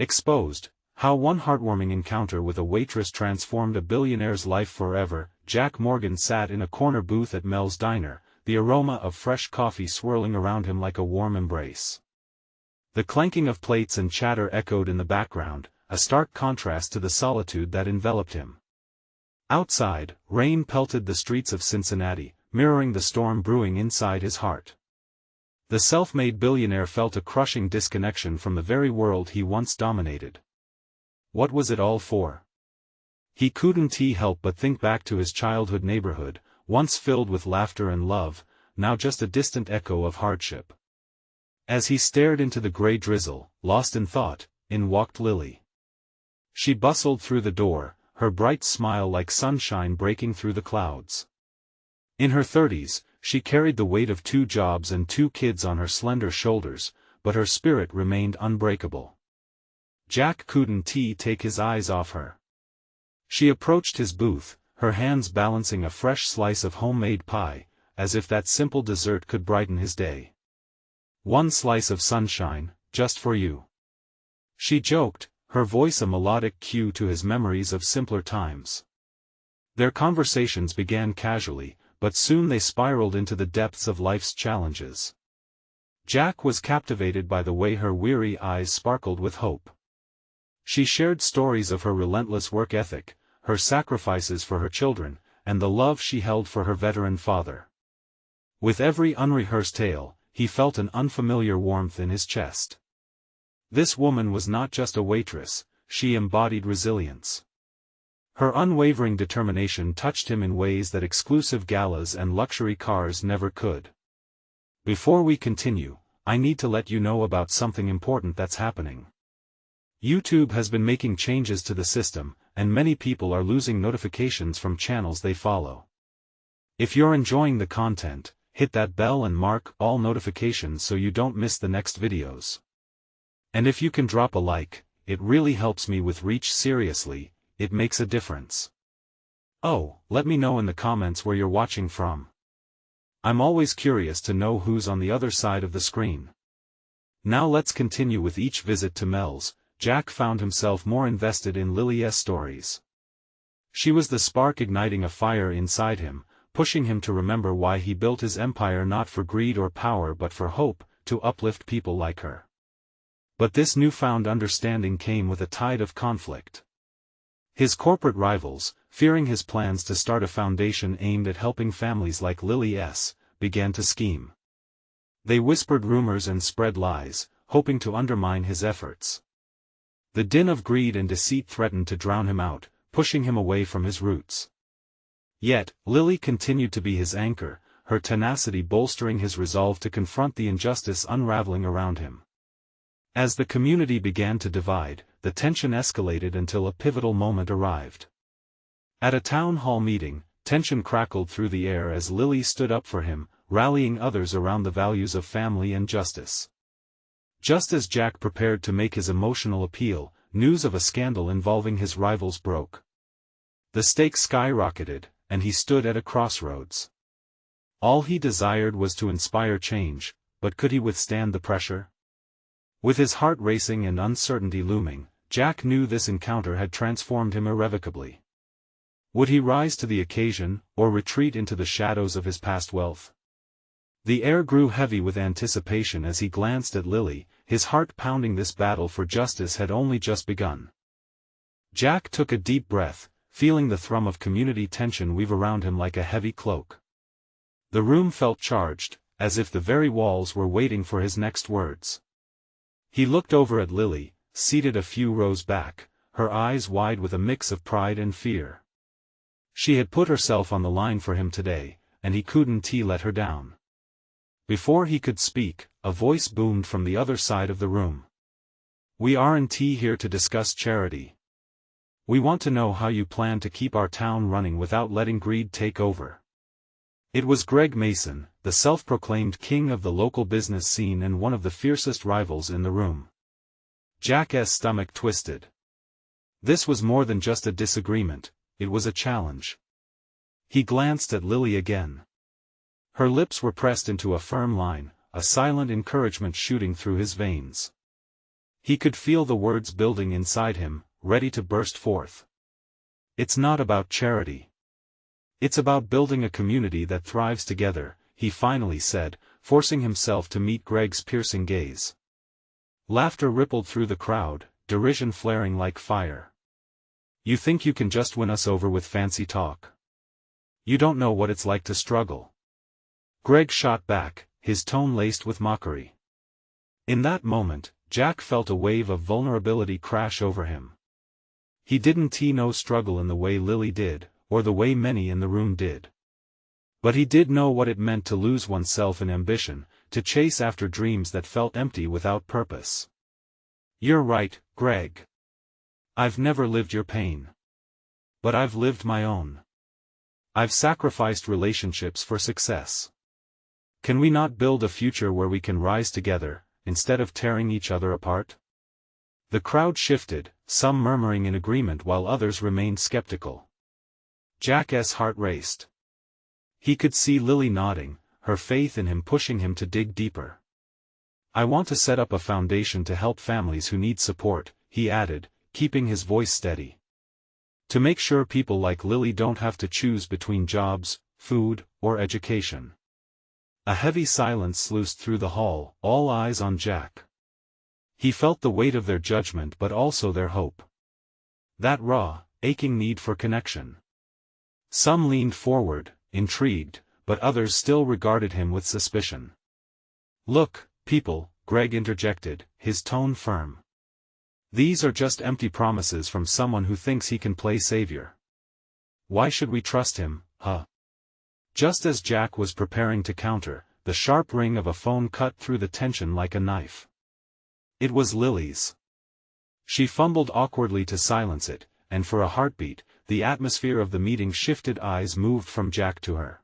Exposed: How one heartwarming encounter with a waitress transformed a billionaire's life forever. Jack Morgan sat in a corner booth at Mel's diner, the aroma of fresh coffee swirling around him like a warm embrace. The clanking of plates and chatter echoed in the background, a stark contrast to the solitude that enveloped him. Outside, rain pelted the streets of Cincinnati, mirroring the storm brewing inside his heart. The self-made billionaire felt a crushing disconnection from the very world he once dominated. What was it all for? He couldn't help but think back to his childhood neighborhood, once filled with laughter and love, now just a distant echo of hardship. As he stared into the gray drizzle, lost in thought, in walked Lily. She bustled through the door, her bright smile like sunshine breaking through the clouds. In her 30s, she carried the weight of 2 jobs and 2 kids on her slender shoulders, but her spirit remained unbreakable. Jack couldn't take his eyes off her. She approached his booth, her hands balancing a fresh slice of homemade pie, as if that simple dessert could brighten his day. "One slice of sunshine, just for you," she joked, her voice a melodic cue to his memories of simpler times. Their conversations began casually, but soon they spiraled into the depths of life's challenges. Jack was captivated by the way her weary eyes sparkled with hope. She shared stories of her relentless work ethic, her sacrifices for her children, and the love she held for her veteran father. With every unrehearsed tale, he felt an unfamiliar warmth in his chest. This woman was not just a waitress, she embodied resilience. Her unwavering determination touched him in ways that exclusive galas and luxury cars never could. Before we continue, I need to let you know about something important that's happening. YouTube has been making changes to the system, and many people are losing notifications from channels they follow. If you're enjoying the content, hit that bell and mark all notifications so you don't miss the next videos. And if you can drop a like, it really helps me with reach. Seriously, it makes a difference. Oh, let me know in the comments where you're watching from. I'm always curious to know who's on the other side of the screen. Now let's continue with each visit to Mel's. Jack found himself more invested in Lily's stories. She was the spark igniting a fire inside him, pushing him to remember why he built his empire, not for greed or power but for hope, to uplift people like her. But this newfound understanding came with a tide of conflict. His corporate rivals, fearing his plans to start a foundation aimed at helping families like Lily's, began to scheme. They whispered rumors and spread lies, hoping to undermine his efforts. The din of greed and deceit threatened to drown him out, pushing him away from his roots. Yet, Lily continued to be his anchor, her tenacity bolstering his resolve to confront the injustice unraveling around him. As the community began to divide, the tension escalated until a pivotal moment arrived. At a town hall meeting, tension crackled through the air as Lily stood up for him, rallying others around the values of family and justice. Just as Jack prepared to make his emotional appeal, news of a scandal involving his rivals broke. The stakes skyrocketed, and he stood at a crossroads. All he desired was to inspire change, but could he withstand the pressure? With his heart racing and uncertainty looming, Jack knew this encounter had transformed him irrevocably. Would he rise to the occasion, or retreat into the shadows of his past wealth? The air grew heavy with anticipation as he glanced at Lily, his heart pounding. This battle for justice had only just begun. Jack took a deep breath, feeling the thrum of community tension weave around him like a heavy cloak. The room felt charged, as if the very walls were waiting for his next words. He looked over at Lily, seated a few rows back, her eyes wide with a mix of pride and fear. She had put herself on the line for him today, and he couldn't let her down. Before he could speak, a voice boomed from the other side of the room. "We aren't here to discuss charity. We want to know how you plan to keep our town running without letting greed take over." It was Greg Mason, the self-proclaimed king of the local business scene and one of the fiercest rivals in the room. Jack's stomach twisted. This was more than just a disagreement, it was a challenge. He glanced at Lily again. Her lips were pressed into a firm line, a silent encouragement shooting through his veins. He could feel the words building inside him, ready to burst forth. It's not about charity. It's about building a community that thrives together, he finally said, forcing himself to meet Greg's piercing gaze. Laughter rippled through the crowd, derision flaring like fire. You think you can just win us over with fancy talk? You don't know what it's like to struggle. Greg shot back, his tone laced with mockery. In that moment, Jack felt a wave of vulnerability crash over him. He didn't know struggle in the way Lily did, or the way many in the room did. But he did know what it meant to lose oneself in ambition, to chase after dreams that felt empty without purpose. You're right, Greg. I've never lived your pain. But I've lived my own. I've sacrificed relationships for success. Can we not build a future where we can rise together, instead of tearing each other apart? The crowd shifted, some murmuring in agreement while others remained skeptical. Jack's heart raced. He could see Lily nodding, her faith in him pushing him to dig deeper. I want to set up a foundation to help families who need support, he added, keeping his voice steady. To make sure people like Lily don't have to choose between jobs, food, or education. A heavy silence sluiced through the hall, all eyes on Jack. He felt the weight of their judgment but also their hope. That raw, aching need for connection. Some leaned forward, intrigued, but others still regarded him with suspicion. Look, people, Greg interjected, his tone firm. These are just empty promises from someone who thinks he can play savior. Why should we trust him, huh? Just as Jack was preparing to counter, the sharp ring of a phone cut through the tension like a knife. It was Lily's. She fumbled awkwardly to silence it, and for a heartbeat, the atmosphere of the meeting shifted. Eyes moved from Jack to her.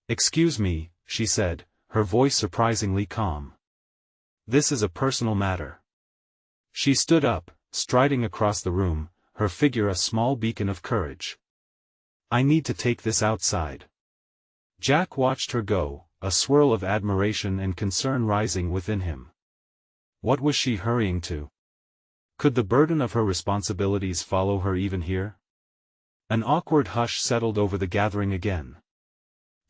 Excuse me, she said, her voice surprisingly calm. This is a personal matter. She stood up, striding across the room, her figure a small beacon of courage. I need to take this outside. Jack watched her go, a swirl of admiration and concern rising within him. What was she hurrying to? Could the burden of her responsibilities follow her even here? An awkward hush settled over the gathering again.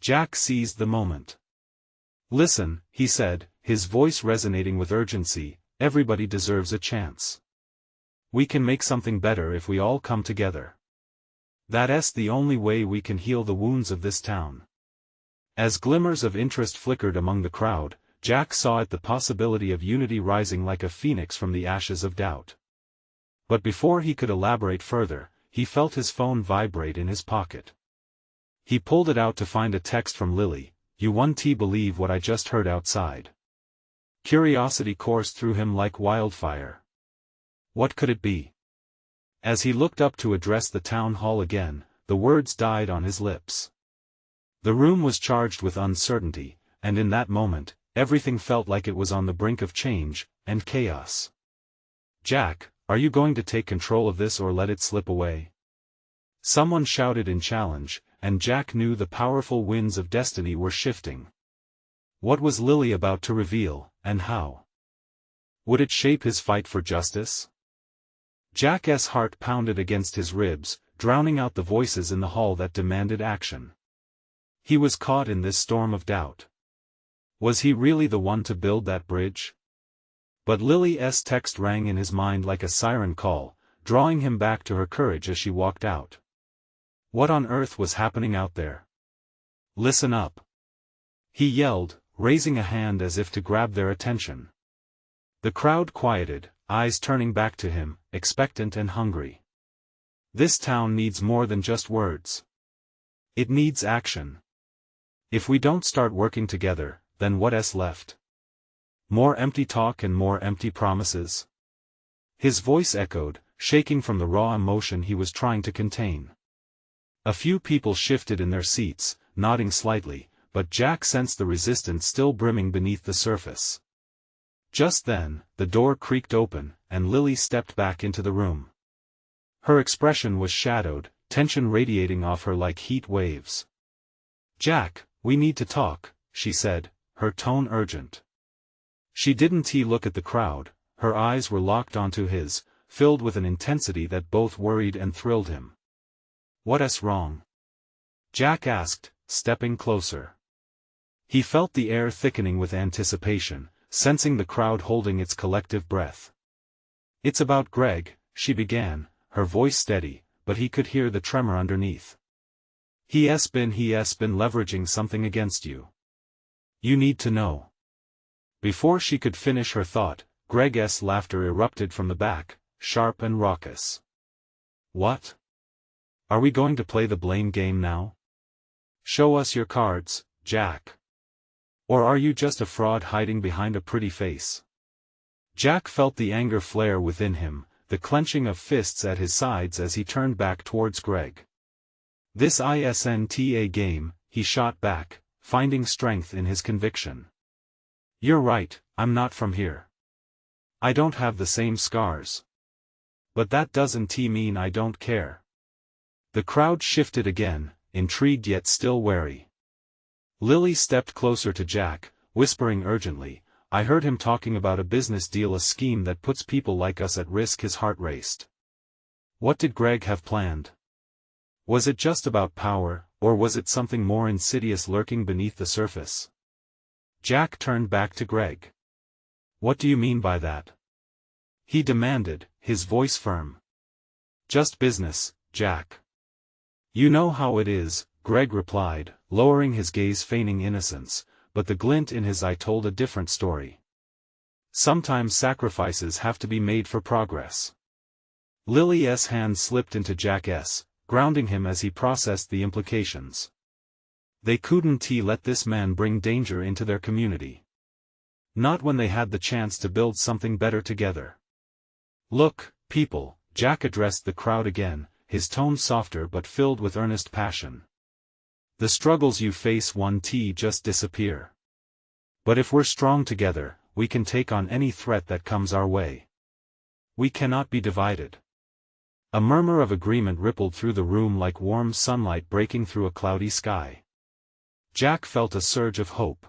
Jack seized the moment. Listen, he said, his voice resonating with urgency, everybody deserves a chance. We can make something better if we all come together. That's the only way we can heal the wounds of this town. As glimmers of interest flickered among the crowd, Jack saw it the possibility of unity rising like a phoenix from the ashes of doubt. But before he could elaborate further, he felt his phone vibrate in his pocket. He pulled it out to find a text from Lily. You won't believe what I just heard outside. Curiosity coursed through him like wildfire. What could it be? As he looked up to address the town hall again, the words died on his lips. The room was charged with uncertainty, and in that moment, everything felt like it was on the brink of change, and chaos. Jack, are you going to take control of this or let it slip away? Someone shouted in challenge, and Jack knew the powerful winds of destiny were shifting. What was Lily about to reveal, and how? Would it shape his fight for justice? Jack's heart pounded against his ribs, drowning out the voices in the hall that demanded action. He was caught in this storm of doubt. Was he really the one to build that bridge? But Lily's text rang in his mind like a siren call, drawing him back to her courage as she walked out. What on earth was happening out there? Listen up! He yelled, raising a hand as if to grab their attention. The crowd quieted, eyes turning back to him, expectant and hungry. This town needs more than just words. It needs action. If we don't start working together, then what's left? More empty talk and more empty promises? His voice echoed, shaking from the raw emotion he was trying to contain. A few people shifted in their seats, nodding slightly, but Jack sensed the resistance still brimming beneath the surface. Just then, the door creaked open, and Lily stepped back into the room. Her expression was shadowed, tension radiating off her like heat waves. Jack, we need to talk, she said, her tone urgent. She didn't look at the crowd, her eyes were locked onto his, filled with an intensity that both worried and thrilled him. "What's wrong?" Jack asked, stepping closer. He felt the air thickening with anticipation, sensing the crowd holding its collective breath. "It's about Greg," she began, her voice steady, but he could hear the tremor underneath. He's been leveraging something against you. You need to know." Before she could finish her thought, Greg's laughter erupted from the back, sharp and raucous. "What? Are we going to play the blame game now? Show us your cards, Jack. Or are you just a fraud hiding behind a pretty face?" Jack felt the anger flare within him, the clenching of fists at his sides as he turned back towards Greg. "This isn't a game," he shot back, finding strength in his conviction. "You're right, I'm not from here. I don't have the same scars. But that doesn't mean I don't care." The crowd shifted again, intrigued yet still wary. Lily stepped closer to Jack, whispering urgently, "I heard him talking about a business deal, a scheme that puts people like us at risk." His heart raced. What did Greg have planned? Was it just about power, or was it something more insidious lurking beneath the surface? Jack turned back to Greg. "What do you mean by that?" he demanded, his voice firm. "Just business, Jack. You know how it is," Greg replied, lowering his gaze, feigning innocence, but the glint in his eye told a different story. "Sometimes sacrifices have to be made for progress." Lily's hand slipped into Jack's, grounding him as he processed the implications. They couldn't let this man bring danger into their community. Not when they had the chance to build something better together. "Look, people," Jack addressed the crowd again, his tone softer but filled with earnest passion. "The struggles you face won't just disappear. But if we're strong together, we can take on any threat that comes our way. We cannot be divided." A murmur of agreement rippled through the room like warm sunlight breaking through a cloudy sky. Jack felt a surge of hope.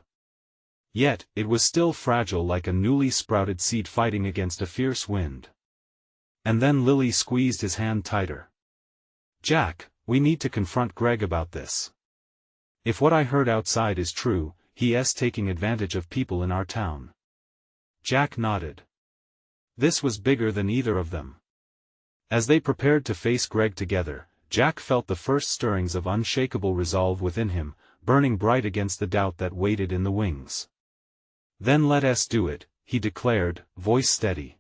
Yet, it was still fragile, like a newly sprouted seed fighting against a fierce wind. And then Lily squeezed his hand tighter. "Jack, we need to confront Greg about this. If what I heard outside is true, he's taking advantage of people in our town." Jack nodded. This was bigger than either of them. As they prepared to face Greg together, Jack felt the first stirrings of unshakable resolve within him, burning bright against the doubt that waited in the wings. "Then let us do it," he declared, voice steady.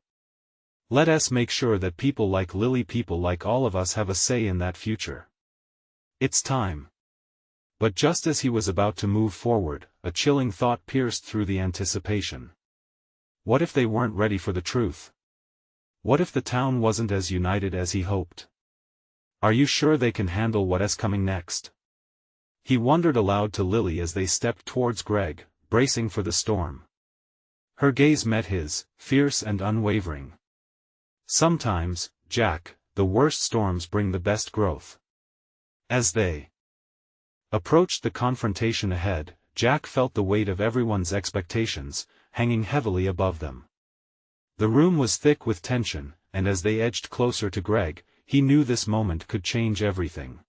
"Let us make sure that people like Lily, people like all of us, have a say in that future. It's time." But just as he was about to move forward, a chilling thought pierced through the anticipation. What if they weren't ready for the truth? What if the town wasn't as united as he hoped? Are you sure they can handle what's coming next? He wondered aloud to Lily as they stepped towards Greg, bracing for the storm. Her gaze met his, fierce and unwavering. "Sometimes, Jack, the worst storms bring the best growth." As they approached the confrontation ahead, Jack felt the weight of everyone's expectations, hanging heavily above them. The room was thick with tension, and as they edged closer to Greg, he knew this moment could change everything.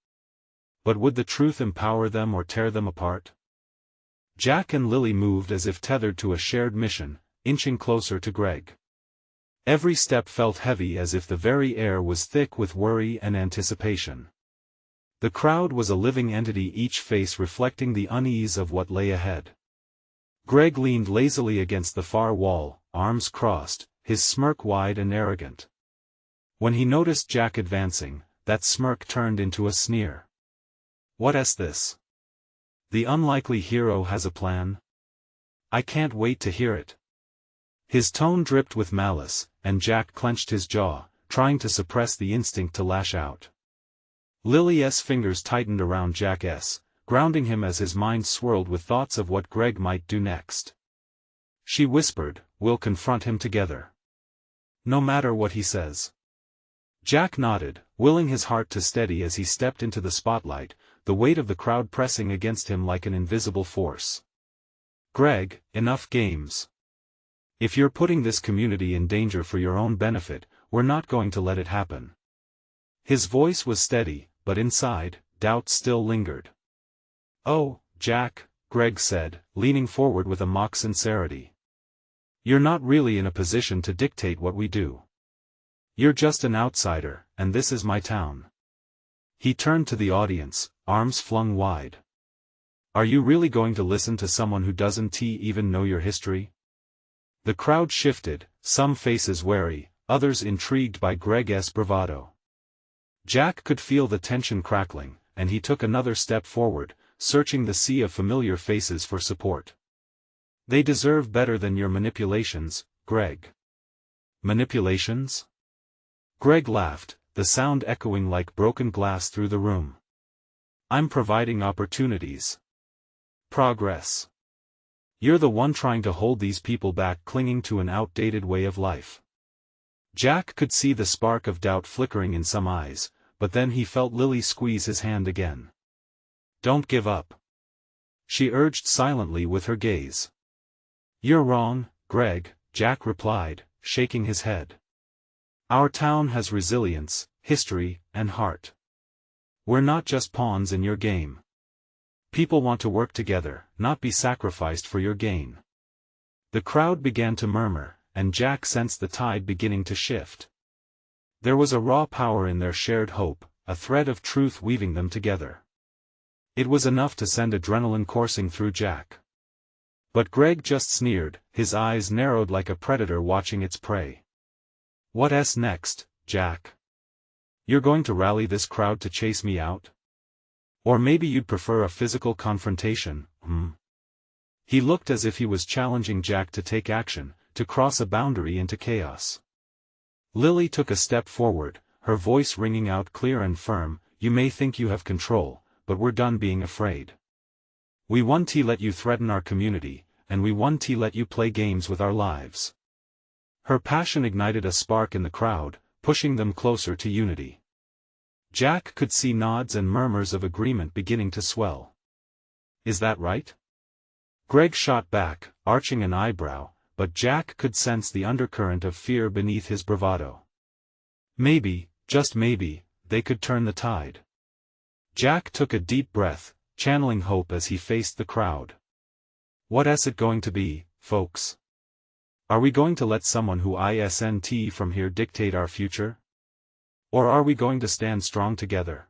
But would the truth empower them or tear them apart? Jack and Lily moved as if tethered to a shared mission, inching closer to Greg. Every step felt heavy, as if the very air was thick with worry and anticipation. The crowd was a living entity, each face reflecting the unease of what lay ahead. Greg leaned lazily against the far wall, arms crossed, his smirk wide and arrogant. When he noticed Jack advancing, that smirk turned into a sneer. "What's this? The unlikely hero has a plan? I can't wait to hear it." His tone dripped with malice, and Jack clenched his jaw, trying to suppress the instinct to lash out. Lily's fingers tightened around Jack's, grounding him as his mind swirled with thoughts of what Greg might do next. She whispered, "We'll confront him together. No matter what he says." Jack nodded, willing his heart to steady as he stepped into the spotlight, the weight of the crowd pressing against him like an invisible force. "Greg, enough games. If you're putting this community in danger for your own benefit, we're not going to let it happen. His voice was steady, but inside, doubt still lingered. Oh, Jack, Greg said, leaning forward with a mock sincerity. You're not really in a position to dictate what we do. You're just an outsider, and this is my town. He turned to the audience, arms flung wide. Are you really going to listen to someone who doesn't even know your history? The crowd shifted, some faces wary, others intrigued by Greg's bravado. Jack could feel the tension crackling, and he took another step forward, searching the sea of familiar faces for support. They deserve better than your manipulations, Greg. Manipulations? Greg laughed, the sound echoing like broken glass through the room. I'm providing opportunities. Progress. You're the one trying to hold these people back, clinging to an outdated way of life. Jack could see the spark of doubt flickering in some eyes, but then he felt Lily squeeze his hand again. Don't give up. She urged silently with her gaze. You're wrong, Greg, Jack replied, shaking his head. Our town has resilience, history, and heart. We're not just pawns in your game. People want to work together, not be sacrificed for your gain. The crowd began to murmur, and Jack sensed the tide beginning to shift. There was a raw power in their shared hope, a thread of truth weaving them together. It was enough to send adrenaline coursing through Jack. But Greg just sneered, his eyes narrowed like a predator watching its prey. What's next, Jack? You're going to rally this crowd to chase me out? Or maybe you'd prefer a physical confrontation, He looked as if he was challenging Jack to take action, to cross a boundary into chaos. Lily took a step forward, her voice ringing out clear and firm, You may think you have control, but we're done being afraid. We won't let you threaten our community, and we won't let you play games with our lives. Her passion ignited a spark in the crowd, pushing them closer to unity. Jack could see nods and murmurs of agreement beginning to swell. Is that right? Greg shot back, arching an eyebrow, but Jack could sense the undercurrent of fear beneath his bravado. Maybe, just maybe, they could turn the tide. Jack took a deep breath, channeling hope as he faced the crowd. What's it going to be, folks? Are we going to let someone who isn't from here dictate our future? Or are we going to stand strong together?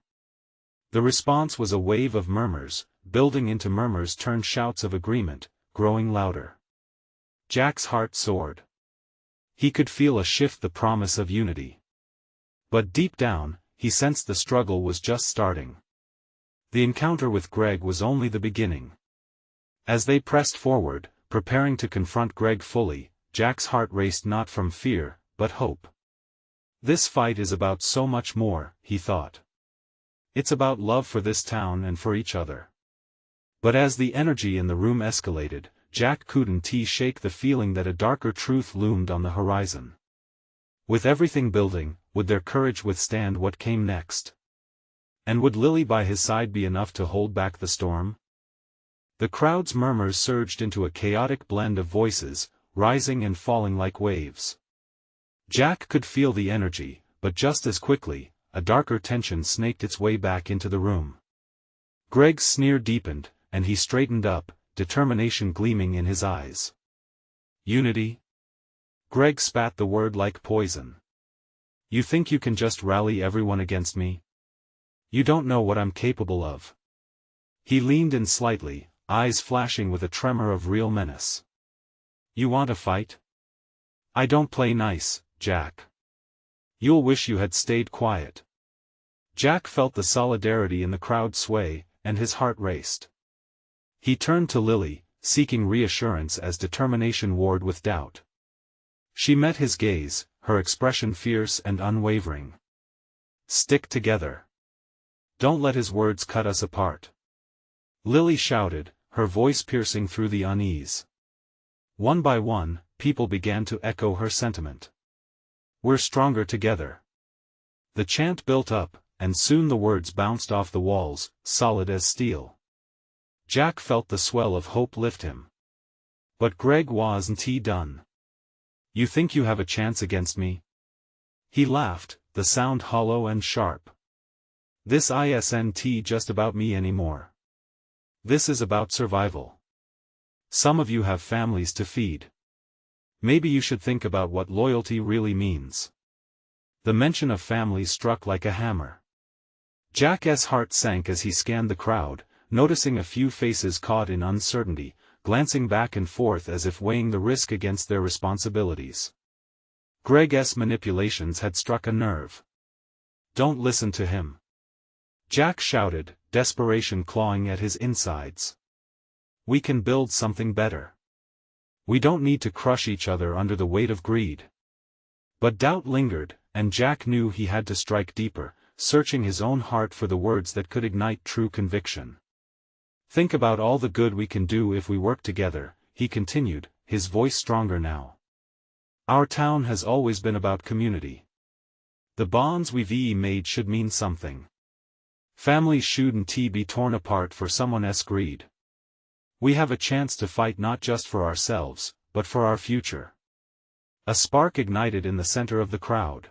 The response was a wave of murmurs, building into murmurs turned shouts of agreement, growing louder. Jack's heart soared. He could feel a shift, the promise of unity. But deep down, he sensed the struggle was just starting. The encounter with Greg was only the beginning. As they pressed forward, preparing to confront Greg fully, Jack's heart raced not from fear, but hope. This fight is about so much more, he thought. It's about love for this town and for each other. But as the energy in the room escalated, Jack couldn't shake the feeling that a darker truth loomed on the horizon. With everything building, would their courage withstand what came next? And would Lily by his side be enough to hold back the storm? The crowd's murmurs surged into a chaotic blend of voices, rising and falling like waves. Jack could feel the energy, but just as quickly, a darker tension snaked its way back into the room. Greg's sneer deepened, and he straightened up, determination gleaming in his eyes. Unity? Greg spat the word like poison. You think you can just rally everyone against me? You don't know what I'm capable of. He leaned in slightly, eyes flashing with a tremor of real menace. You want a fight? I don't play nice, Jack. You'll wish you had stayed quiet. Jack felt the solidarity in the crowd sway, and his heart raced. He turned to Lily, seeking reassurance as determination warred with doubt. She met his gaze, her expression fierce and unwavering. Stick together. Don't let his words cut us apart. Lily shouted, her voice piercing through the unease. One by one, people began to echo her sentiment. We're stronger together. The chant built up, and soon the words bounced off the walls, solid as steel. Jack felt the swell of hope lift him. But Greg wasn't done. You think you have a chance against me? He laughed, the sound hollow and sharp. This isn't just about me anymore. This is about survival. Some of you have families to feed. Maybe you should think about what loyalty really means. The mention of family struck like a hammer. Jack's heart sank as he scanned the crowd, noticing a few faces caught in uncertainty, glancing back and forth as if weighing the risk against their responsibilities. Greg's manipulations had struck a nerve. Don't listen to him. Jack shouted, desperation clawing at his insides. We can build something better. We don't need to crush each other under the weight of greed. But doubt lingered, and Jack knew he had to strike deeper, searching his own heart for the words that could ignite true conviction. Think about all the good we can do if we work together, he continued, his voice stronger now. Our town has always been about community. The bonds we've made should mean something. Families shouldn't be torn apart for someone's greed. We have a chance to fight not just for ourselves, but for our future. A spark ignited in the center of the crowd.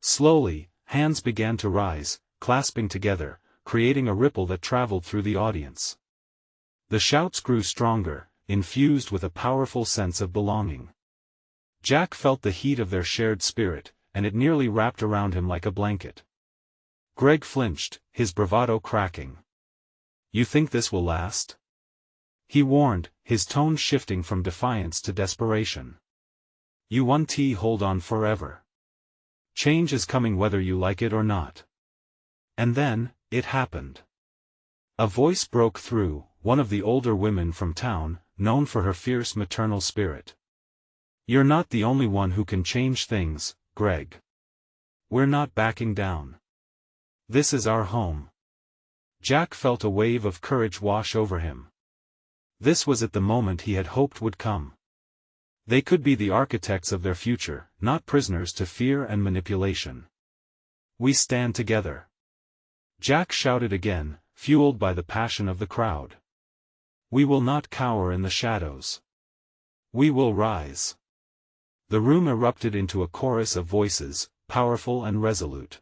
Slowly, hands began to rise, clasping together, creating a ripple that traveled through the audience. The shouts grew stronger, infused with a powerful sense of belonging. Jack felt the heat of their shared spirit, and it nearly wrapped around him like a blanket. Greg flinched, his bravado cracking. You think this will last? He warned, his tone shifting from defiance to desperation. You won't hold on forever. Change is coming whether you like it or not. And then, it happened. A voice broke through, one of the older women from town, known for her fierce maternal spirit. You're not the only one who can change things, Greg. We're not backing down. This is our home. Jack felt a wave of courage wash over him. This was at the moment he had hoped would come. They could be the architects of their future, not prisoners to fear and manipulation. We stand together. Jack shouted again, fueled by the passion of the crowd. We will not cower in the shadows. We will rise. The room erupted into a chorus of voices, powerful and resolute.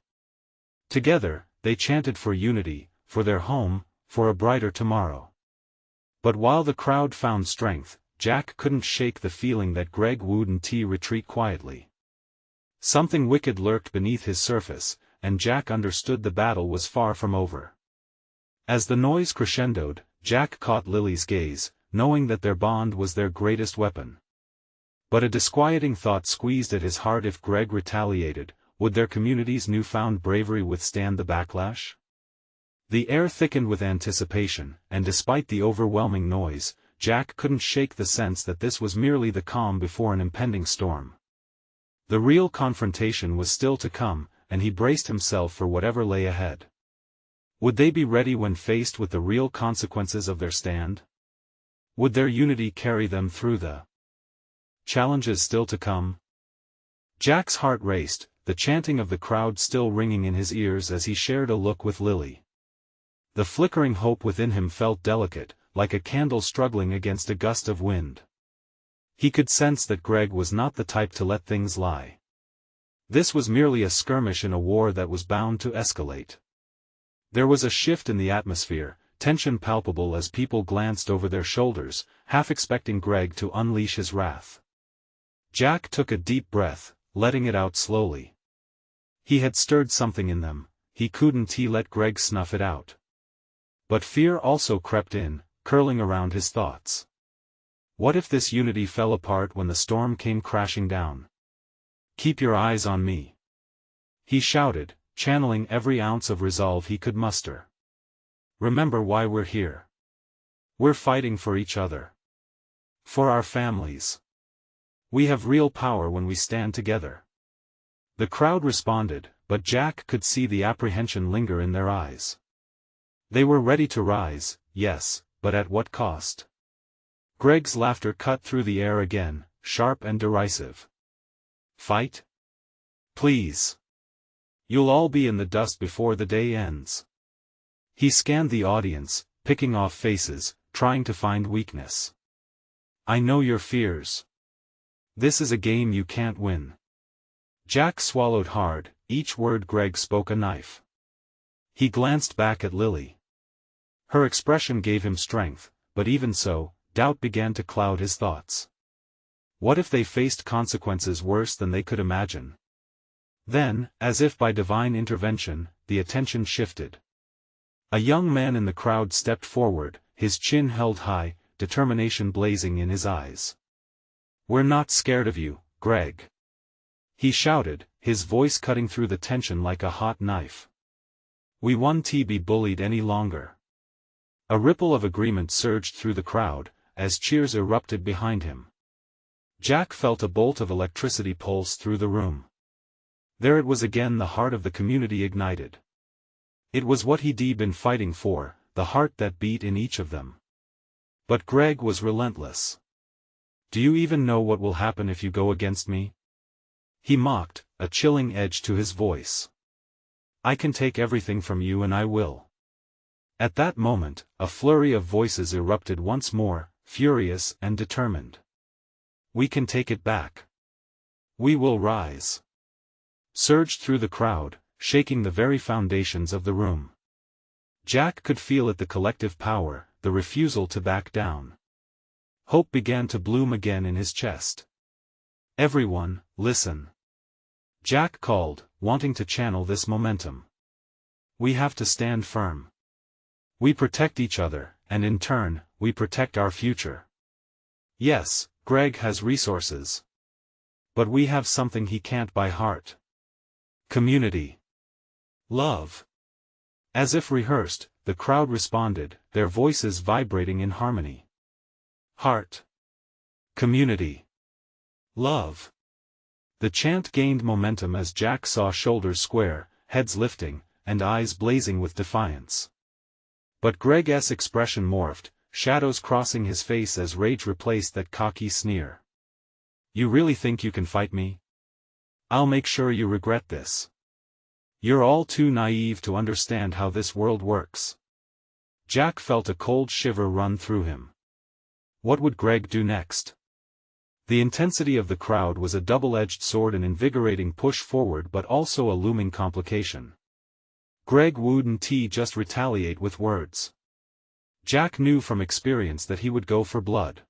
Together, they chanted for unity, for their home, for a brighter tomorrow. But while the crowd found strength, Jack couldn't shake the feeling that Greg wouldn't retreat quietly. Something wicked lurked beneath his surface, and Jack understood the battle was far from over. As the noise crescendoed, Jack caught Lily's gaze, knowing that their bond was their greatest weapon. But a disquieting thought squeezed at his heart: if Greg retaliated, would their community's newfound bravery withstand the backlash? The air thickened with anticipation, and despite the overwhelming noise, Jack couldn't shake the sense that this was merely the calm before an impending storm. The real confrontation was still to come, and he braced himself for whatever lay ahead. Would they be ready when faced with the real consequences of their stand? Would their unity carry them through the challenges still to come? Jack's heart raced, the chanting of the crowd still ringing in his ears as he shared a look with Lily. The flickering hope within him felt delicate, like a candle struggling against a gust of wind. He could sense that Greg was not the type to let things lie. This was merely a skirmish in a war that was bound to escalate. There was a shift in the atmosphere, tension palpable as people glanced over their shoulders, half expecting Greg to unleash his wrath. Jack took a deep breath, letting it out slowly. He had stirred something in them, he couldn't let Greg snuff it out. But fear also crept in, curling around his thoughts. What if this unity fell apart when the storm came crashing down? Keep your eyes on me, he shouted, channeling every ounce of resolve he could muster. Remember why we're here. We're fighting for each other. For our families. We have real power when we stand together. The crowd responded, but Jack could see the apprehension linger in their eyes. They were ready to rise, yes, but at what cost? Greg's laughter cut through the air again, sharp and derisive. Fight? Please. You'll all be in the dust before the day ends. He scanned the audience, picking off faces, trying to find weakness. I know your fears. This is a game you can't win. Jack swallowed hard, each word Greg spoke a knife. He glanced back at Lily. Her expression gave him strength, but even so, doubt began to cloud his thoughts. What if they faced consequences worse than they could imagine? Then, as if by divine intervention, the attention shifted. A young man in the crowd stepped forward, his chin held high, determination blazing in his eyes. "We're not scared of you, Greg," he shouted, his voice cutting through the tension like a hot knife. "We won't be bullied any longer." A ripple of agreement surged through the crowd, as cheers erupted behind him. Jack felt a bolt of electricity pulse through the room. There it was again, the heart of the community ignited. It was what he'd been fighting for, the heart that beat in each of them. But Greg was relentless. "Do you even know what will happen if you go against me?" he mocked, a chilling edge to his voice. "I can take everything from you and I will." At that moment, a flurry of voices erupted once more, furious and determined. "We can take it back. We will rise," surged through the crowd, shaking the very foundations of the room. Jack could feel it, the collective power, the refusal to back down. Hope began to bloom again in his chest. "Everyone, listen," Jack called, wanting to channel this momentum. "We have to stand firm. We protect each other, and in turn, we protect our future. Yes, Greg has resources. But we have something he can't by heart. Community. Love." As if rehearsed, the crowd responded, their voices vibrating in harmony. Heart. Community. Love. The chant gained momentum as Jack saw shoulders square, heads lifting, and eyes blazing with defiance. But Greg's expression morphed, shadows crossing his face as rage replaced that cocky sneer. "You really think you can fight me? I'll make sure you regret this. You're all too naive to understand how this world works." Jack felt a cold shiver run through him. What would Greg do next? The intensity of the crowd was a double-edged sword, an invigorating push forward but also a looming complication. Greg wouldn't just retaliate with words. Jack knew from experience that he would go for blood.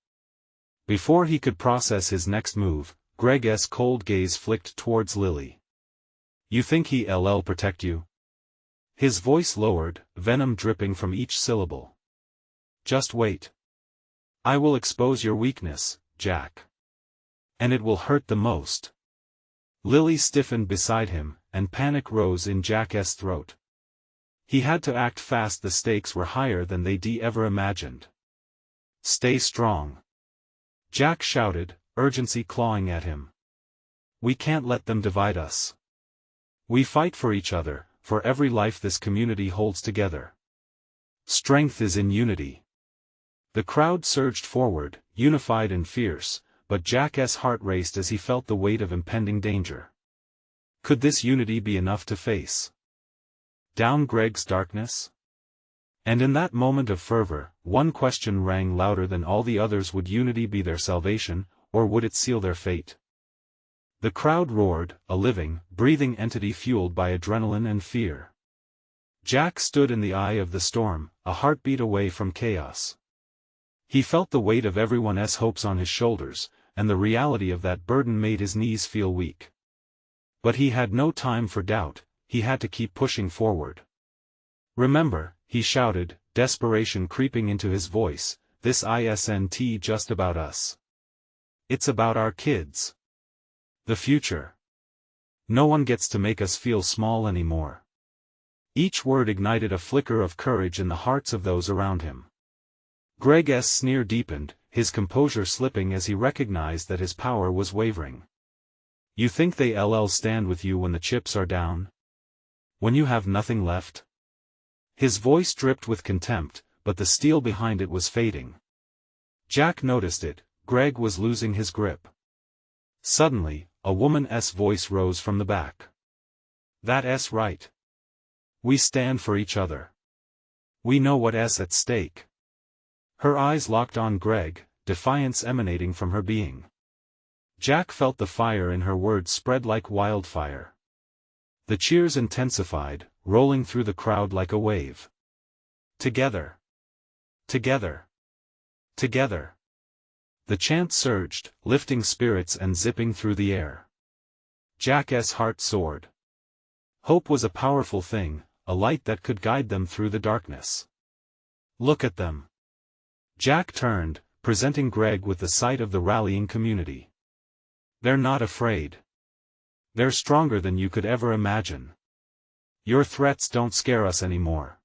Before he could process his next move, Greg's cold gaze flicked towards Lily. "You think he'll protect you?" His voice lowered, venom dripping from each syllable. "Just wait. I will expose your weakness, Jack. And it will hurt the most." Lily stiffened beside him, and panic rose in Jack's throat. He had to act fast, the stakes were higher than they'd ever imagined. "Stay strong," Jack shouted, urgency clawing at him. "We can't let them divide us. We fight for each other, for every life this community holds together. Strength is in unity." The crowd surged forward, unified and fierce, but Jack's heart raced as he felt the weight of impending danger. Could this unity be enough to face down Greg's darkness? And in that moment of fervor, one question rang louder than all the others: would unity be their salvation, or would it seal their fate? The crowd roared, a living, breathing entity fueled by adrenaline and fear. Jack stood in the eye of the storm, a heartbeat away from chaos. He felt the weight of everyone's hopes on his shoulders, and the reality of that burden made his knees feel weak. But he had no time for doubt, he had to keep pushing forward. "Remember," he shouted, desperation creeping into his voice, "this isn't just about us. It's about our kids. The future. No one gets to make us feel small anymore." Each word ignited a flicker of courage in the hearts of those around him. Greg's sneer deepened, his composure slipping as he recognized that his power was wavering. "You think they'll stand with you when the chips are down? When you have nothing left?" His voice dripped with contempt, but the steel behind it was fading. Jack noticed it, Greg was losing his grip. Suddenly, a woman's voice rose from the back. "That's right. We stand for each other. We know what's at stake." Her eyes locked on Greg, defiance emanating from her being. Jack felt the fire in her words spread like wildfire. The cheers intensified, rolling through the crowd like a wave. Together. Together. Together. The chant surged, lifting spirits and zipping through the air. Jack's heart soared. Hope was a powerful thing, a light that could guide them through the darkness. Look at them. Jack turned, presenting Greg with the sight of the rallying community. They're not afraid. They're stronger than you could ever imagine. Your threats don't scare us anymore.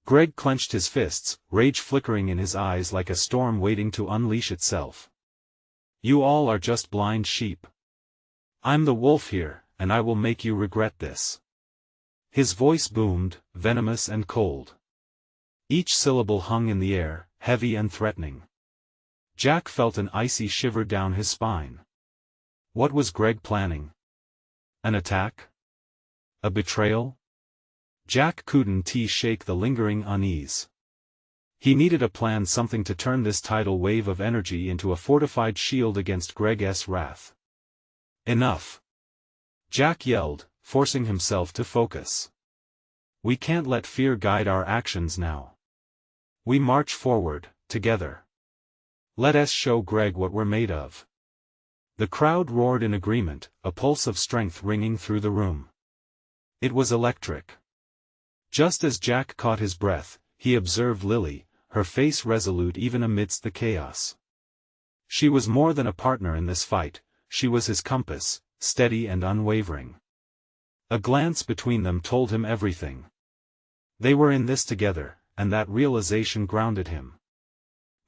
Greg clenched his fists, rage flickering in his eyes like a storm waiting to unleash itself. You all are just blind sheep. I'm the wolf here, and I will make you regret this. His voice boomed, venomous and cold. Each syllable hung in the air, heavy and threatening. Jack felt an icy shiver down his spine. What was Greg planning? An attack? A betrayal? Jack couldn't shake the lingering unease. He needed a plan, something to turn this tidal wave of energy into a fortified shield against Greg's wrath. Enough! Jack yelled, forcing himself to focus. We can't let fear guide our actions now. We march forward, together. Let us show Greg what we're made of. The crowd roared in agreement, a pulse of strength ringing through the room. It was electric. Just as Jack caught his breath, he observed Lily, her face resolute even amidst the chaos. She was more than a partner in this fight, she was his compass, steady and unwavering. A glance between them told him everything. They were in this together, and that realization grounded him.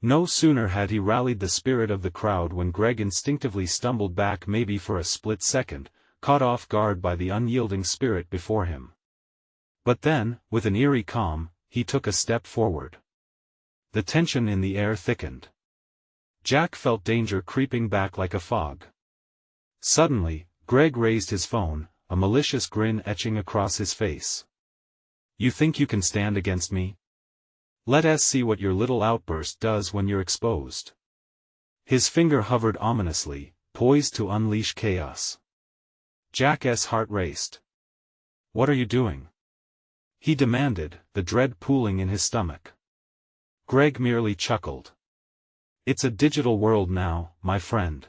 No sooner had he rallied the spirit of the crowd when Greg instinctively stumbled back, maybe for a split second, caught off guard by the unyielding spirit before him. But then, with an eerie calm, he took a step forward. The tension in the air thickened. Jack felt danger creeping back like a fog. Suddenly, Greg raised his phone, a malicious grin etching across his face. You think you can stand against me? Let us see what your little outburst does when you're exposed. His finger hovered ominously, poised to unleash chaos. Jack's heart raced. What are you doing? He demanded, the dread pooling in his stomach. Greg merely chuckled. It's a digital world now, my friend.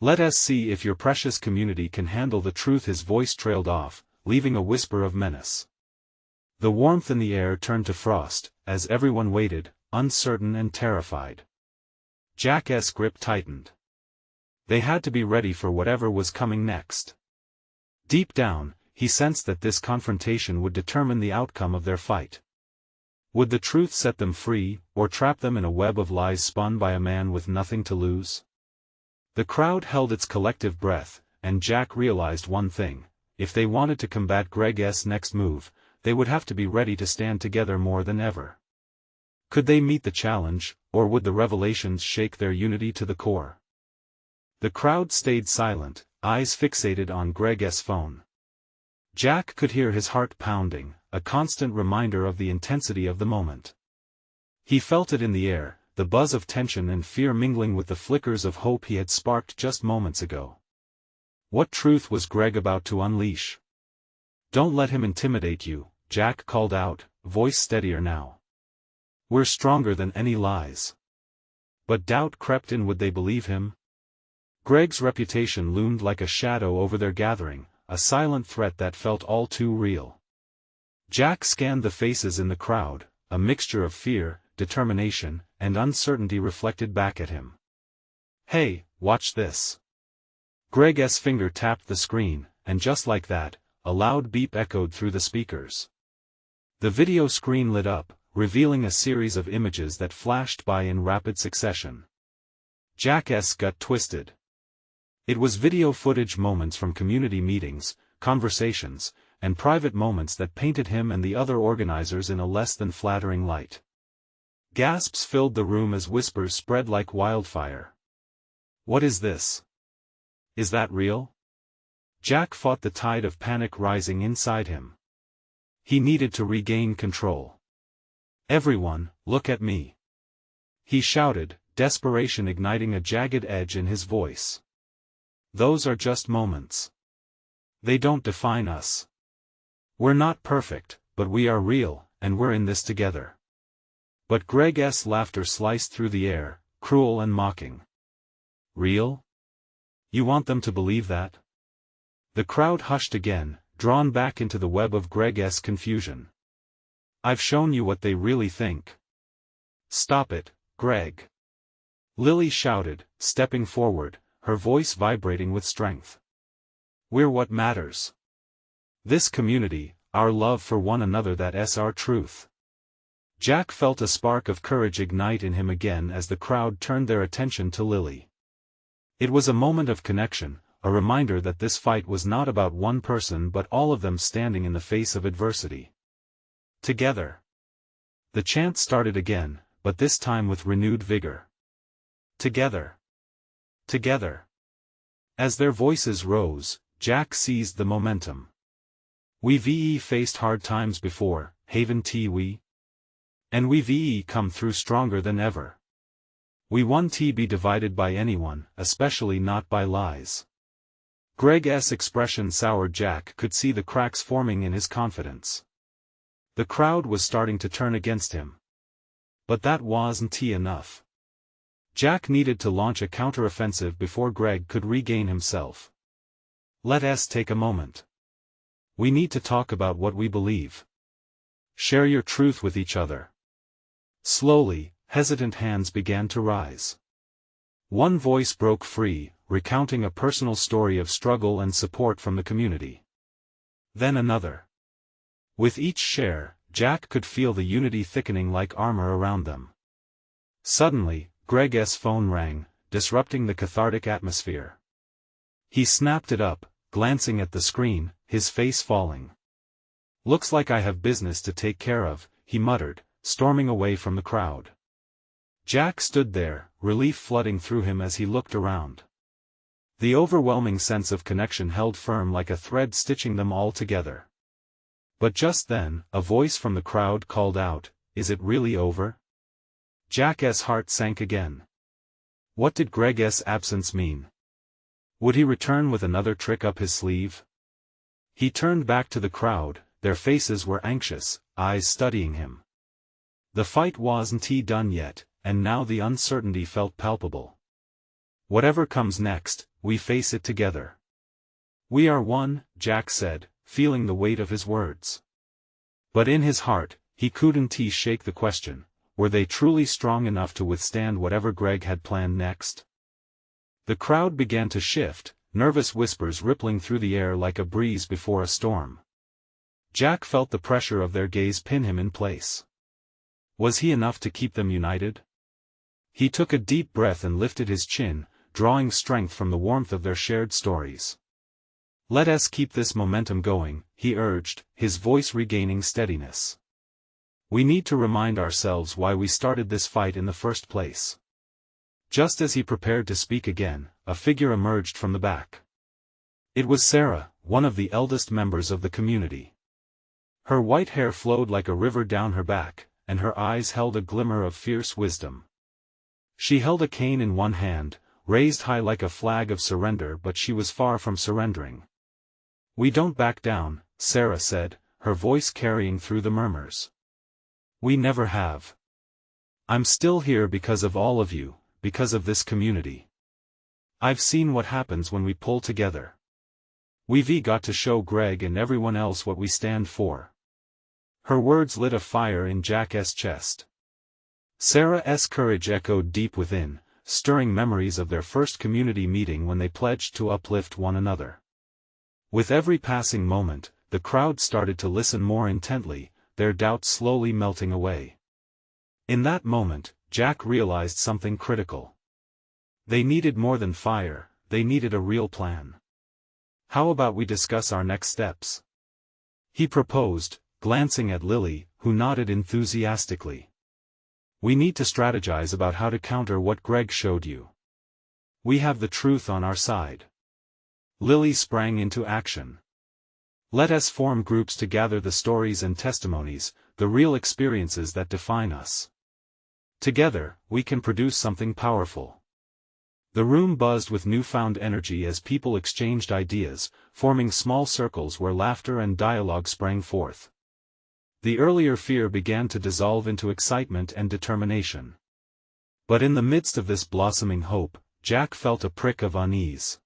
Let us see if your precious community can handle the truth. His voice trailed off, leaving a whisper of menace. The warmth in the air turned to frost, as everyone waited, uncertain and terrified. Jack's grip tightened. They had to be ready for whatever was coming next. Deep down, he sensed that this confrontation would determine the outcome of their fight. Would the truth set them free, or trap them in a web of lies spun by a man with nothing to lose? The crowd held its collective breath, and Jack realized one thing: if they wanted to combat Greg's next move, they would have to be ready to stand together more than ever. Could they meet the challenge, or would the revelations shake their unity to the core? The crowd stayed silent, eyes fixated on Greg's phone. Jack could hear his heart pounding, a constant reminder of the intensity of the moment. He felt it in the air, the buzz of tension and fear mingling with the flickers of hope he had sparked just moments ago. What truth was Greg about to unleash? Don't let him intimidate you, Jack called out, voice steadier now. We're stronger than any lies. But doubt crept in. Would they believe him? Greg's reputation loomed like a shadow over their gathering, a silent threat that felt all too real. Jack scanned the faces in the crowd, a mixture of fear, determination, and uncertainty reflected back at him. Hey, watch this. Greg's finger tapped the screen, and just like that, a loud beep echoed through the speakers. The video screen lit up, revealing a series of images that flashed by in rapid succession. Jack's gut twisted. It was video footage, moments from community meetings, conversations, and private moments that painted him and the other organizers in a less than flattering light. Gasps filled the room as whispers spread like wildfire. What is this? Is that real? Jack fought the tide of panic rising inside him. He needed to regain control. Everyone, look at me. He shouted, desperation igniting a jagged edge in his voice. Those are just moments. They don't define us. We're not perfect, but we are real, and we're in this together. But Greg's laughter sliced through the air, cruel and mocking. Real? You want them to believe that? The crowd hushed again, drawn back into the web of Greg's confusion. I've shown you what they really think. Stop it, Greg. Lily shouted, stepping forward, her voice vibrating with strength. We're what matters. This community, our love for one another, that's our truth. Jack felt a spark of courage ignite in him again as the crowd turned their attention to Lily. It was a moment of connection, a reminder that this fight was not about one person but all of them standing in the face of adversity. Together. The chant started again, but this time with renewed vigor. Together. Together. As their voices rose, Jack seized the momentum. We've faced hard times before, haven't we? And we've come through stronger than ever. We won't be divided by anyone, especially not by lies. Greg's expression soured. Jack could see the cracks forming in his confidence. The crowd was starting to turn against him. But that wasn't enough. Jack needed to launch a counteroffensive before Greg could regain himself. Let's take a moment. We need to talk about what we believe. Share your truth with each other. Slowly, hesitant hands began to rise. One voice broke free, recounting a personal story of struggle and support from the community. Then another. With each share, Jack could feel the unity thickening like armor around them. Suddenly, Greg's phone rang, disrupting the cathartic atmosphere. He snapped it up, glancing at the screen, his face falling. Looks like I have business to take care of, he muttered, storming away from the crowd. Jack stood there, relief flooding through him as he looked around. The overwhelming sense of connection held firm like a thread stitching them all together. But just then, a voice from the crowd called out, "Is it really over?" Jack's heart sank again. What did Greg's absence mean? Would he return with another trick up his sleeve? He turned back to the crowd, their faces were anxious, eyes studying him. The fight wasn't done yet, and now the uncertainty felt palpable. Whatever comes next, we face it together. We are one, Jack said, feeling the weight of his words. But in his heart, he couldn't shake the question, were they truly strong enough to withstand whatever Greg had planned next? The crowd began to shift, nervous whispers rippling through the air like a breeze before a storm. Jack felt the pressure of their gaze pin him in place. Was he enough to keep them united? He took a deep breath and lifted his chin, drawing strength from the warmth of their shared stories. Let us keep this momentum going, he urged, his voice regaining steadiness. We need to remind ourselves why we started this fight in the first place. Just as he prepared to speak again, a figure emerged from the back. It was Sarah, one of the eldest members of the community. Her white hair flowed like a river down her back, and her eyes held a glimmer of fierce wisdom. She held a cane in one hand, raised high like a flag of surrender, but she was far from surrendering. We don't back down, Sarah said, her voice carrying through the murmurs. We never have. I'm still here because of all of you, because of this community. I've seen what happens when we pull together. We've got to show Greg and everyone else what we stand for. Her words lit a fire in Jack's chest. Sarah's courage echoed deep within, stirring memories of their first community meeting when they pledged to uplift one another. With every passing moment, the crowd started to listen more intently, their doubts slowly melting away. In that moment, Jack realized something critical. They needed more than fire, they needed a real plan. How about we discuss our next steps? He proposed, glancing at Lily, who nodded enthusiastically. We need to strategize about how to counter what Greg showed you. We have the truth on our side. Lily sprang into action. Let us form groups to gather the stories and testimonies, the real experiences that define us. Together, we can produce something powerful. The room buzzed with newfound energy as people exchanged ideas, forming small circles where laughter and dialogue sprang forth. The earlier fear began to dissolve into excitement and determination. But in the midst of this blossoming hope, Jack felt a prick of unease.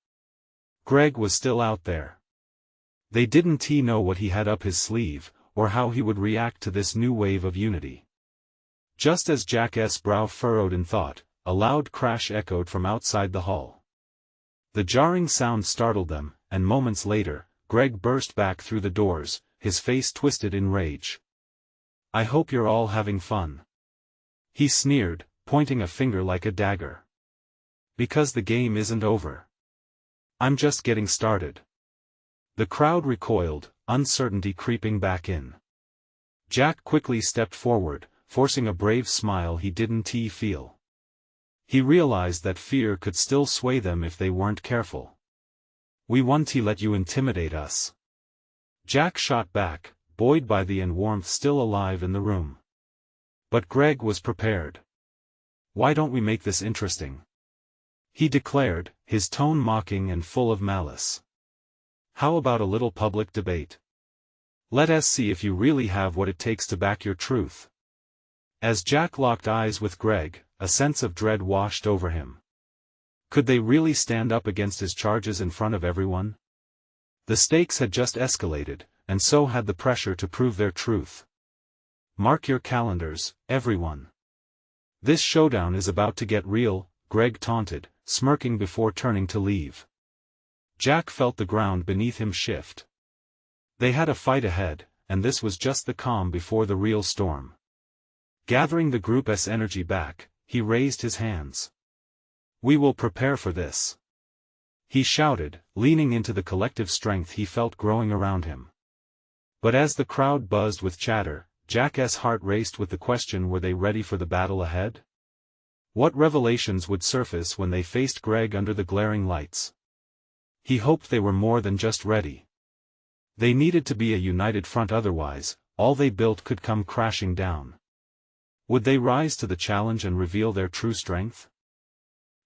Greg was still out there. They didn't know what he had up his sleeve, or how he would react to this new wave of unity. Just as Jack's brow furrowed in thought, a loud crash echoed from outside the hall. The jarring sound startled them, and moments later, Greg burst back through the doors, his face twisted in rage. "I hope you're all having fun," he sneered, pointing a finger like a dagger. "Because the game isn't over. I'm just getting started." The crowd recoiled, uncertainty creeping back in. Jack quickly stepped forward, forcing a brave smile he didn't feel. He realized that fear could still sway them if they weren't careful. "We won't let you intimidate us." Jack shot back, buoyed by the warmth still alive in the room. But Greg was prepared. "Why don't we make this interesting?" he declared, his tone mocking and full of malice. "How about a little public debate? Let us see if you really have what it takes to back your truth." As Jack locked eyes with Greg, a sense of dread washed over him. Could they really stand up against his charges in front of everyone? The stakes had just escalated, and so had the pressure to prove their truth. "Mark your calendars, everyone. This showdown is about to get real," Greg taunted, smirking before turning to leave. Jack felt the ground beneath him shift. They had a fight ahead, and this was just the calm before the real storm. Gathering the group's energy back, he raised his hands. "We will prepare for this," he shouted, leaning into the collective strength he felt growing around him. But as the crowd buzzed with chatter, Jack's heart raced with the question: were they ready for the battle ahead? What revelations would surface when they faced Greg under the glaring lights? He hoped they were more than just ready. They needed to be a united front, otherwise, all they built could come crashing down. Would they rise to the challenge and reveal their true strength?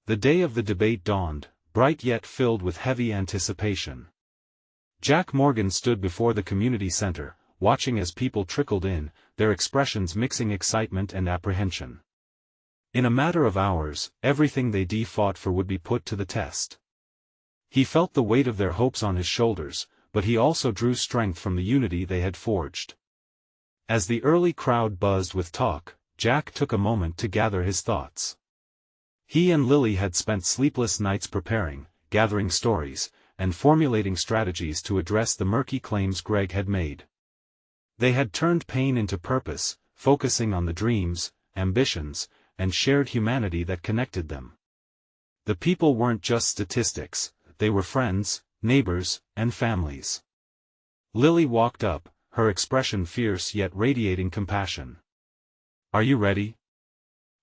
The day of the debate dawned, bright yet filled with heavy anticipation. Jack Morgan stood before the community center, watching as people trickled in, their expressions mixing excitement and apprehension. In a matter of hours, everything they fought for would be put to the test. He felt the weight of their hopes on his shoulders, but he also drew strength from the unity they had forged. As the early crowd buzzed with talk, Jack took a moment to gather his thoughts. He and Lily had spent sleepless nights preparing, gathering stories, and formulating strategies to address the murky claims Greg had made. They had turned pain into purpose, focusing on the dreams, ambitions, and shared humanity that connected them. The people weren't just statistics, they were friends, neighbors, and families. Lily walked up, her expression fierce yet radiating compassion. "Are you ready?"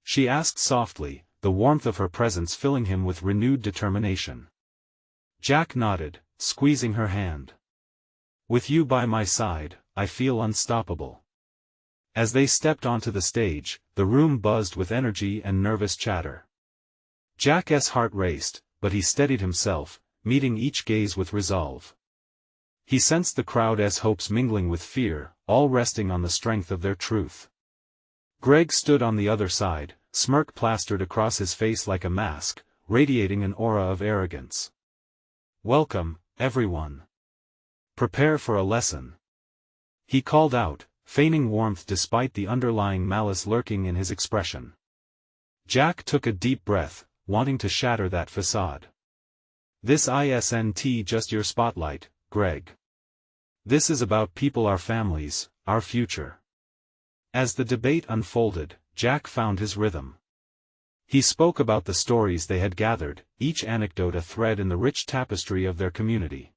she asked softly, the warmth of her presence filling him with renewed determination. Jack nodded, squeezing her hand. "With you by my side, I feel unstoppable." As they stepped onto the stage, the room buzzed with energy and nervous chatter. Jack's heart raced, but he steadied himself, meeting each gaze with resolve. He sensed the crowd's hopes mingling with fear, all resting on the strength of their truth. Greg stood on the other side, smirk plastered across his face like a mask, radiating an aura of arrogance. "Welcome, everyone. Prepare for a lesson," he called out, feigning warmth despite the underlying malice lurking in his expression. Jack took a deep breath, wanting to shatter that facade. "This isn't just your spotlight, Greg. This is about people, our families, our future." As the debate unfolded, Jack found his rhythm. He spoke about the stories they had gathered, each anecdote a thread in the rich tapestry of their community.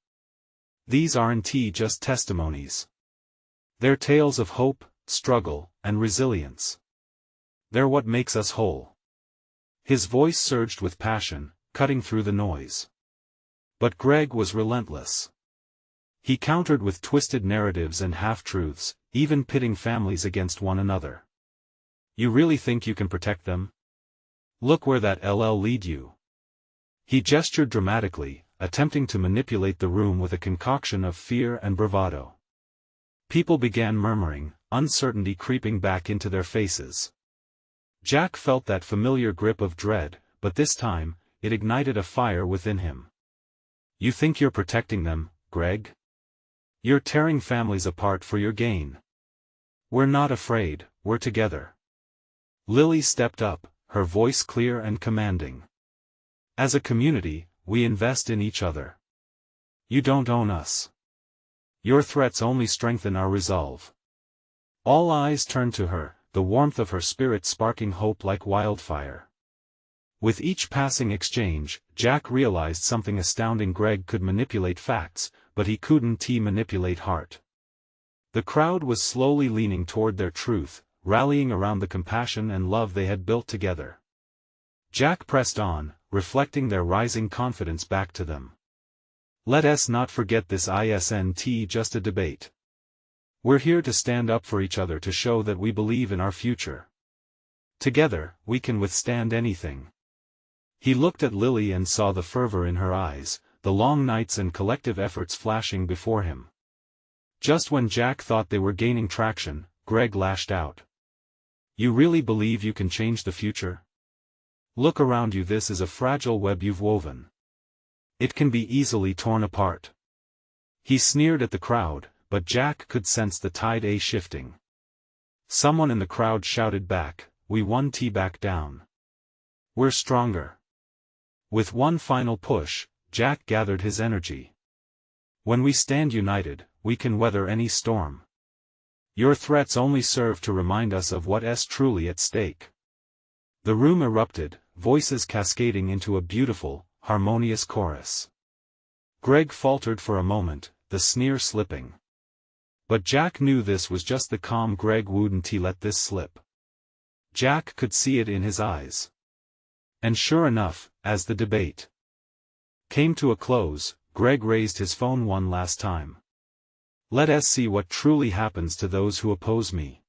These aren't just testimonies. They're tales of hope, struggle, and resilience. They're what makes us whole. His voice surged with passion, cutting through the noise. But Greg was relentless. He countered with twisted narratives and half-truths, even pitting families against one another. "You really think you can protect them? Look where that'll lead you." He gestured dramatically, attempting to manipulate the room with a concoction of fear and bravado. People began murmuring, uncertainty creeping back into their faces. Jack felt that familiar grip of dread, but this time, it ignited a fire within him. You think you're protecting them, Greg? You're tearing families apart for your gain. We're not afraid, we're together. Lily stepped up, her voice clear and commanding. As a community, we invest in each other. You don't own us. Your threats only strengthen our resolve. All eyes turned to her, the warmth of her spirit sparking hope like wildfire. With each passing exchange, Jack realized something astounding. Greg could manipulate facts, but he couldn't manipulate heart. The crowd was slowly leaning toward their truth, rallying around the compassion and love they had built together. Jack pressed on, reflecting their rising confidence back to them. Let us not forget this isn't just a debate. We're here to stand up for each other, to show that we believe in our future. Together, we can withstand anything. He looked at Lily and saw the fervor in her eyes, the long nights and collective efforts flashing before him. Just when Jack thought they were gaining traction, Greg lashed out. You really believe you can change the future? Look around you, this is a fragile web you've woven. It can be easily torn apart. He sneered at the crowd, but Jack could sense the tide shifting. Someone in the crowd shouted back, we won't back down. We're stronger. With one final push, Jack gathered his energy. When we stand united, we can weather any storm. Your threats only serve to remind us of what's truly at stake. The room erupted, voices cascading into a beautiful, harmonious chorus. Greg faltered for a moment, the sneer slipping. But Jack knew this was just the calm. Greg wouldn't let this slip. Jack could see it in his eyes. And sure enough, as the debate came to a close, Greg raised his phone one last time. Let us see what truly happens to those who oppose me.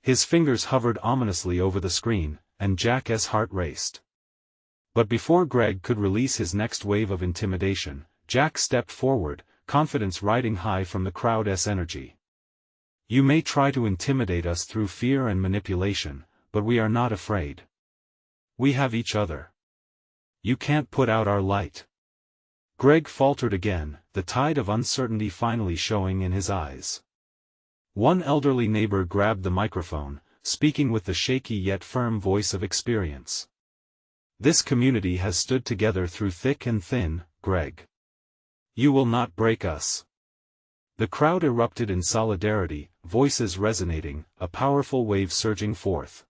His fingers hovered ominously over the screen, and Jack's heart raced. But before Greg could release his next wave of intimidation, Jack stepped forward, confidence riding high from the crowd's energy. You may try to intimidate us through fear and manipulation, but we are not afraid. We have each other. You can't put out our light. Greg faltered again, the tide of uncertainty finally showing in his eyes. One elderly neighbor grabbed the microphone, speaking with the shaky yet firm voice of experience. This community has stood together through thick and thin, Greg. You will not break us. The crowd erupted in solidarity, voices resonating, a powerful wave surging forth.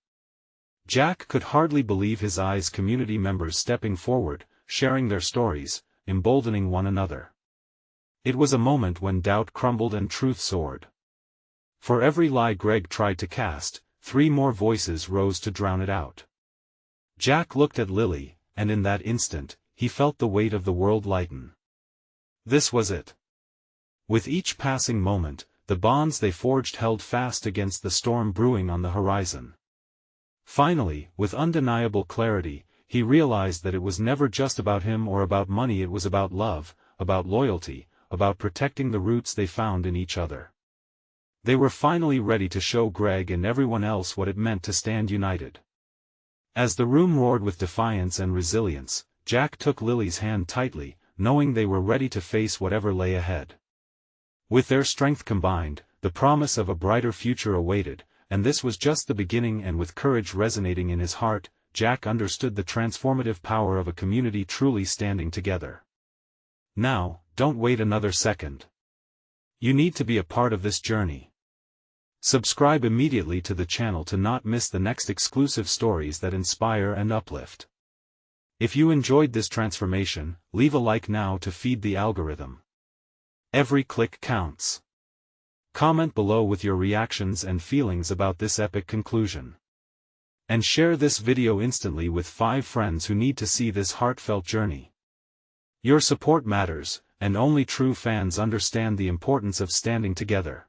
Jack could hardly believe his eyes. Community members stepping forward, sharing their stories, emboldening one another. It was a moment when doubt crumbled and truth soared. For every lie Greg tried to cast, 3 more voices rose to drown it out. Jack looked at Lily, and in that instant, he felt the weight of the world lighten. This was it. With each passing moment, the bonds they forged held fast against the storm brewing on the horizon. Finally, with undeniable clarity, he realized that it was never just about him or about money. It was about love, about loyalty, about protecting the roots they found in each other. They were finally ready to show Greg and everyone else what it meant to stand united. As the room roared with defiance and resilience, Jack took Lily's hand tightly, knowing they were ready to face whatever lay ahead. With their strength combined, the promise of a brighter future awaited, and this was just the beginning. And with courage resonating in his heart, Jack understood the transformative power of a community truly standing together. Now, don't wait another second. You need to be a part of this journey. Subscribe immediately to the channel to not miss the next exclusive stories that inspire and uplift. If you enjoyed this transformation, leave a like now to feed the algorithm. Every click counts. Comment below with your reactions and feelings about this epic conclusion. And share this video instantly with 5 friends who need to see this heartfelt journey. Your support matters, and only true fans understand the importance of standing together.